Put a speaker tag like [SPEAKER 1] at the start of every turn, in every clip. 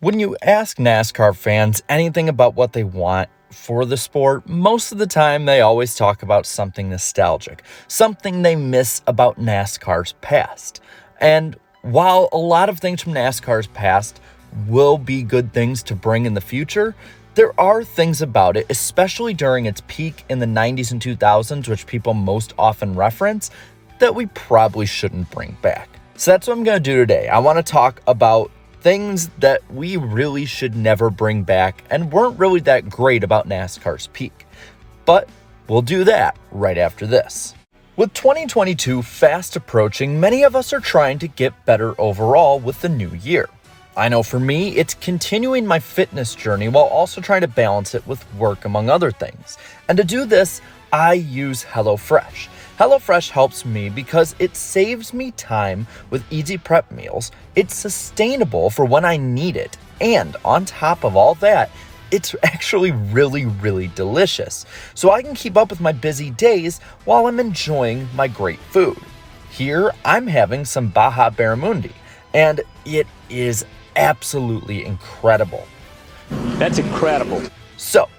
[SPEAKER 1] When you ask NASCAR fans anything about what they want for the sport, most of the time they always talk about something nostalgic, something they miss about NASCAR's past. And while a lot of things from NASCAR's past will be good things to bring in the future, there are things about it, especially during its peak in the 90s and 2000s, which people most often reference, that we probably shouldn't bring back. So that's what I'm going to do today. I want to talk about things that we really should never bring back and weren't really that great about NASCAR's peak. But we'll do that right after this. With 2022 fast approaching, many of us are trying to get better overall with the new year. I know for me, it's continuing my fitness journey while also trying to balance it with work, among other things. And to do this, I use HelloFresh. HelloFresh helps me because it saves me time with easy prep meals, it's sustainable for when I need it, and on top of all that, it's actually really delicious. So I can keep up with my busy days while I'm enjoying my great food. Here, I'm having some Baja Barramundi, and it is absolutely incredible.
[SPEAKER 2] That's incredible.
[SPEAKER 1] So,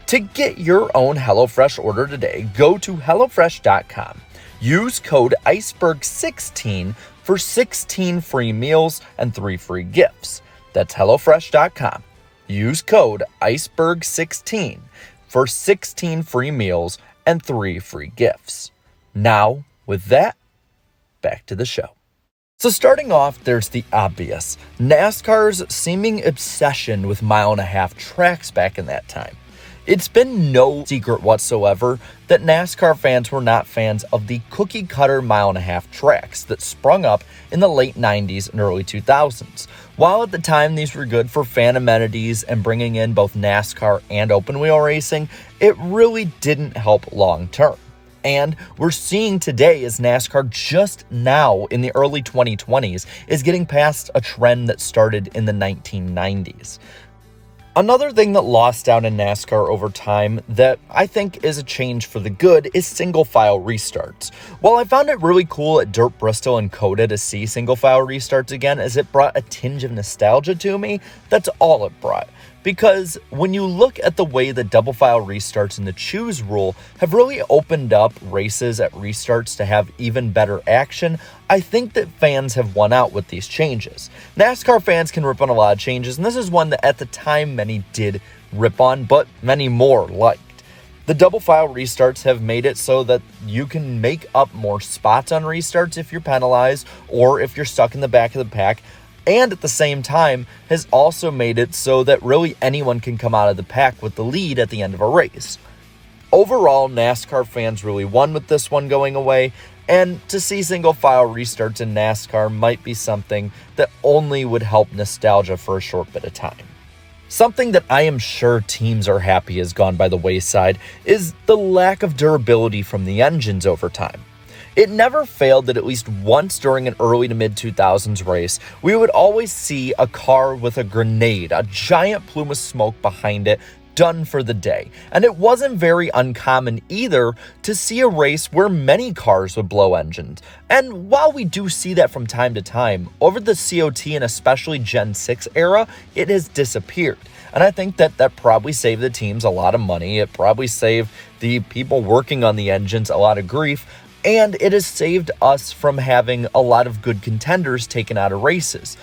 [SPEAKER 1] to get your own HelloFresh order today, go to HelloFresh.com. Use code Iceberg16 for 16 free meals and 3 free gifts. That's HelloFresh.com. Use code Iceberg16 for 16 free meals and 3 free gifts. Now, with that, back to the show. So starting off, there's the obvious. NASCAR's seeming obsession with mile-and-a-half tracks back in that time. It's been no secret whatsoever that NASCAR fans were not fans of the cookie-cutter mile-and-a-half tracks that sprung up in the late 90s and early 2000s. While at the time these were good for fan amenities and bringing in both NASCAR and open-wheel racing, it really didn't help long-term. And we're seeing today as NASCAR just now in the early 2020s is getting past a trend that started in the 1990s. Another thing that lost out in NASCAR over time that I think is a change for the good is single-file restarts. While I found it really cool at Dirt Bristol and COTA to see single-file restarts again as it brought a tinge of nostalgia to me, that's all it brought. Because when you look at the way the double-file restarts and the choose rule have really opened up races at restarts to have even better action, I think that fans have won out with these changes. NASCAR fans can rip on a lot of changes, and this is one that at the time many did rip on, but many more liked. The double-file restarts have made it so that you can make up more spots on restarts if you're penalized or if you're stuck in the back of the pack, and at the same time has also made it so that really anyone can come out of the pack with the lead at the end of a race. Overall, NASCAR fans really won with this one going away, and to see single-file restarts in NASCAR might be something that only would help nostalgia for a short bit of time. Something that I am sure teams are happy has gone by the wayside is the lack of durability from the engines over time. It never failed that at least once during an early to mid-2000s race, we would always see a car with a grenade, a giant plume of smoke behind it, done for the day. And it wasn't very uncommon either to see a race where many cars would blow engines. And while we do see that from time to time, over the COT and especially Gen 6 era, it has disappeared. And I think that probably saved the teams a lot of money. It probably saved the people working on the engines a lot of grief. And it has saved us from having a lot of good contenders taken out of races.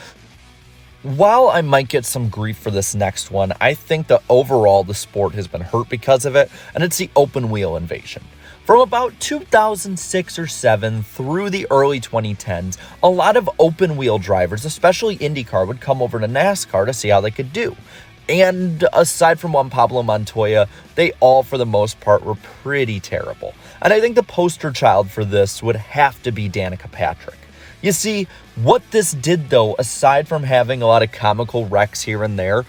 [SPEAKER 1] While I might get some grief for this next one, I think that overall the sport has been hurt because of it, and it's the open wheel invasion. From about 2006 or 7 through the early 2010s, a lot of open wheel drivers, especially IndyCar, would come over to NASCAR to see how they could do. And aside from Juan Pablo Montoya, they all, for the most part, were pretty terrible. And I think the poster child for this would have to be Danica Patrick. You see, what this did, though, aside from having a lot of comical wrecks here and there,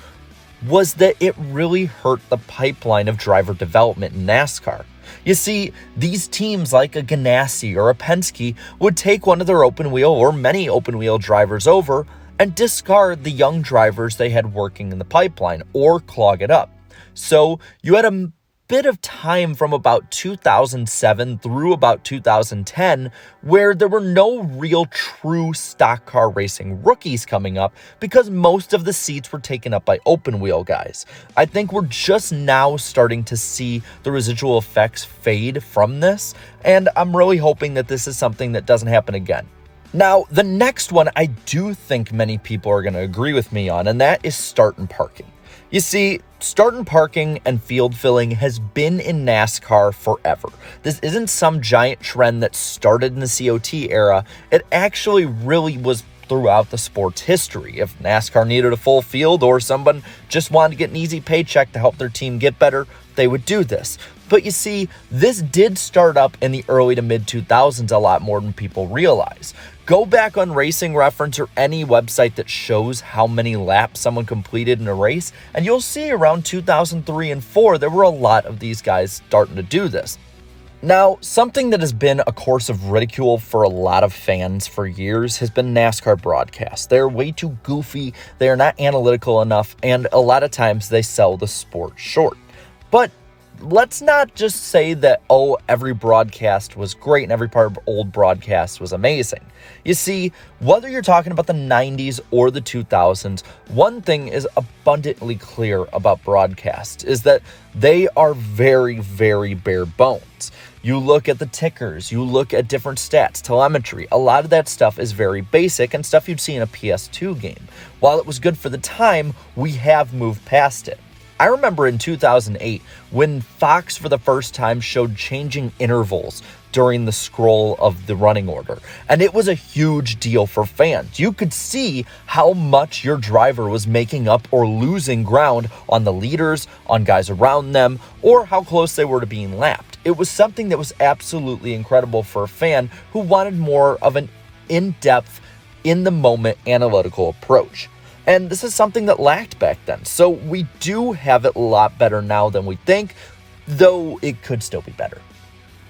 [SPEAKER 1] was that it really hurt the pipeline of driver development in NASCAR. You see, these teams like a Ganassi or a Penske would take one of their open wheel or many open wheel drivers over and discard the young drivers they had working in the pipeline or clog it up. So you had a bit of time from about 2007 through about 2010 where there were no real true stock car racing rookies coming up because most of the seats were taken up by open wheel guys. I think we're just now starting to see the residual effects fade from this, and I'm really hoping that this is something that doesn't happen again. Now, the next one I do think many people are going to agree with me on, and that is start and parking. You see, start and parking and field filling has been in NASCAR forever. This isn't some giant trend that started in the COT era. It actually really was throughout the sport's history. If NASCAR needed a full field or someone just wanted to get an easy paycheck to help their team get better, they would do this. But you see, this did start up in the early to mid 2000s a lot more than people realize. Go back on Racing Reference or any website that shows how many laps someone completed in a race, and you'll see around 2003 and 4 there were a lot of these guys starting to do this. Now, something that has been a course of ridicule for a lot of fans for years has been NASCAR broadcasts. They're way too goofy, they are not analytical enough, and a lot of times they sell the sport short. But let's not just say that, oh, every broadcast was great and every part of old broadcasts was amazing. You see, whether you're talking about the 90s or the 2000s, one thing is abundantly clear about broadcasts is that they are very, very bare bones. You look at the tickers, you look at different stats, telemetry, a lot of that stuff is very basic and stuff you'd see in a PS2 game. While it was good for the time, we have moved past it. I remember in 2008 when Fox for the first time showed changing intervals during the scroll of the running order, and it was a huge deal for fans. You could see how much your driver was making up or losing ground on the leaders, on guys around them, or how close they were to being lapped. It was something that was absolutely incredible for a fan who wanted more of an in-depth, in-the-moment analytical approach. And this is something that lacked back then. So we do have it a lot better now than we think, though it could still be better.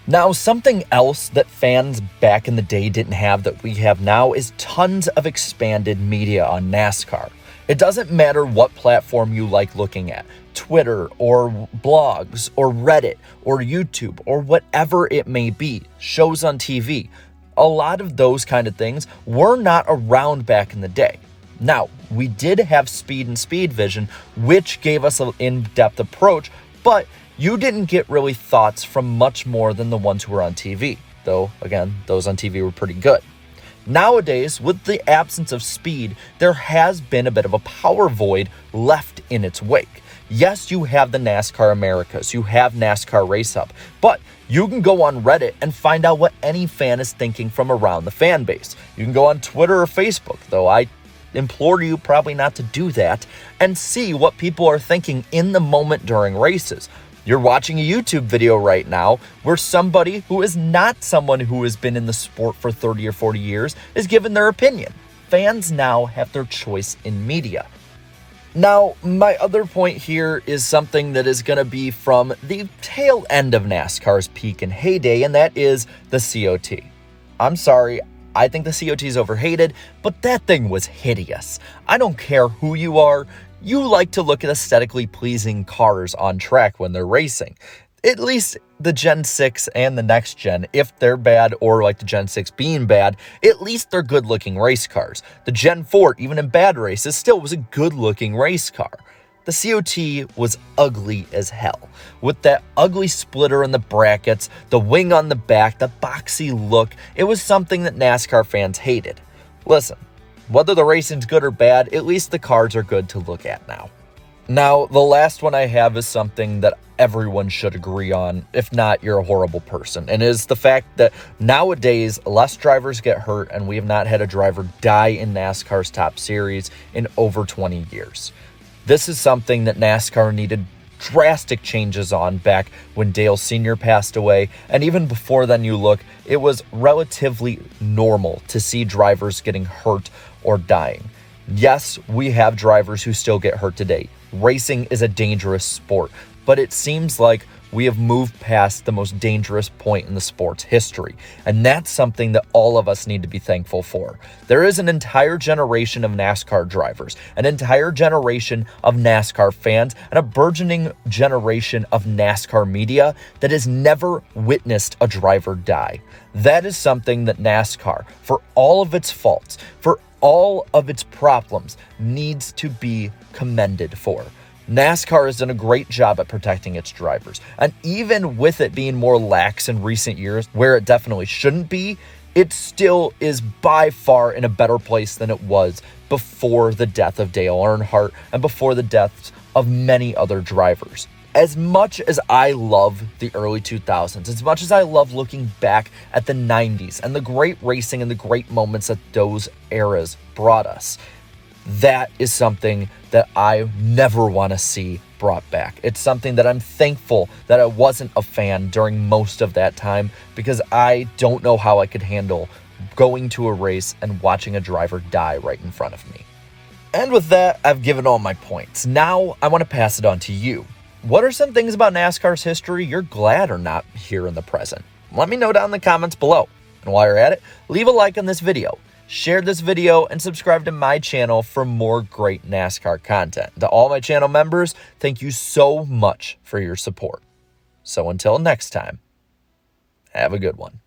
[SPEAKER 1] Now, something else that fans back in the day didn't have that we have now is tons of expanded media on NASCAR. It doesn't matter what platform you like looking at, Twitter or blogs or Reddit or YouTube or whatever it may be, shows on TV. A lot of those kind of things were not around back in the day. Now, we did have Speed and Speed Vision, which gave us an in-depth approach, but you didn't get really thoughts from much more than the ones who were on TV, though, again, those on TV were pretty good. Nowadays, with the absence of speed, there has been a bit of a power void left in its wake. Yes, you have the NASCAR Americas, you have NASCAR Race Hub, but you can go on Reddit and find out what any fan is thinking from around the fan base. You can go on Twitter or Facebook, though I implore you probably not to do that, and see what people are thinking in the moment during races. You're watching a YouTube video right now where somebody who is not someone who has been in the sport for 30 or 40 years is giving their opinion. Fans now have their choice in media. Now, my other point here is something that is going to be from the tail end of NASCAR's peak and heyday, and that is the COT. I'm sorry, I think the COT is overhated, but that thing was hideous. I don't care who you are, you like to look at aesthetically pleasing cars on track when they're racing. At least the Gen 6 and the next gen, if they're bad or like the Gen 6 being bad, at least they're good looking race cars. The Gen 4, even in bad races, still was a good looking race car. The COT was ugly as hell. With that ugly splitter in the brackets, the wing on the back, the boxy look, it was something that NASCAR fans hated. Listen, whether the racing's good or bad, at least the cars are good to look at now. Now, the last one I have is something that everyone should agree on, if not, you're a horrible person, and is the fact that nowadays less drivers get hurt and we have not had a driver die in NASCAR's top series in over 20 years. This is something that NASCAR needed drastic changes on back when Dale Sr. passed away, and even before then you look, it was relatively normal to see drivers getting hurt or dying. Yes, we have drivers who still get hurt today. Racing is a dangerous sport, but it seems like we have moved past the most dangerous point in the sport's history. And that's something that all of us need to be thankful for. There is an entire generation of NASCAR drivers, an entire generation of NASCAR fans, and a burgeoning generation of NASCAR media that has never witnessed a driver die. That is something that NASCAR, for all of its faults, for all of its problems, needs to be commended for. NASCAR has done a great job at protecting its drivers, and even with it being more lax in recent years, where it definitely shouldn't be, it still is by far in a better place than it was before the death of Dale Earnhardt and before the deaths of many other drivers. As much as I love the early 2000s, as much as I love looking back at the 90s and the great racing and the great moments that those eras brought us, that is something that I never want to see brought back. It's something that I'm thankful that I wasn't a fan during most of that time, because I don't know how I could handle going to a race and watching a driver die right in front of me. And with that, I've given all my points. Now I want to pass it on to you. What are some things about NASCAR's history you're glad are not here in the present? Let me know down in the comments below. And while you're at it, leave a like on this video, share this video, and subscribe to my channel for more great NASCAR content. To all my channel members, thank you so much for your support. So until next time, have a good one.